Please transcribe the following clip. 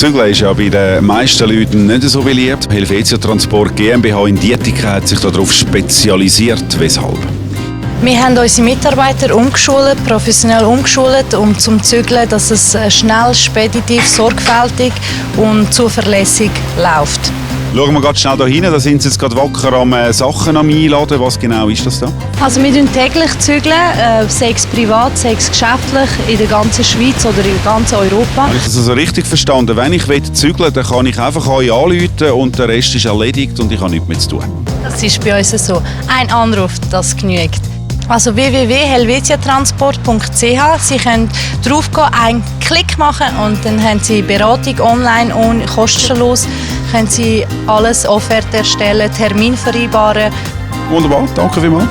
Zügeln ist ja bei den meisten Leuten nicht so beliebt. Helvetia Transport GmbH in Dietikon hat sich darauf spezialisiert. Weshalb? Wir haben unsere Mitarbeiter umgeschult, professionell umgeschult, um zum Zügeln, dass es schnell, speditiv, sorgfältig und zuverlässig läuft. Schauen wir gerade schnell da hinten, da sind Sie jetzt gerade wacker am Sachen am Einladen. Was genau ist das da? Also wir zügeln täglich, sei es privat, sei es geschäftlich, in der ganzen Schweiz oder in ganz Europa. Habe ich das also richtig verstanden? Wenn ich zügeln will, dann kann ich einfach euch anrufen und der Rest ist erledigt und ich habe nichts mehr zu tun. Das ist bei uns so. Ein Anruf, das genügt. Also www.helvetiatransport.ch. Sie können draufgehen, einen Klick machen und dann haben Sie Beratung online und kostenlos. Können Sie alles Offerte erstellen, Termin vereinbaren. Wunderbar, danke vielmals.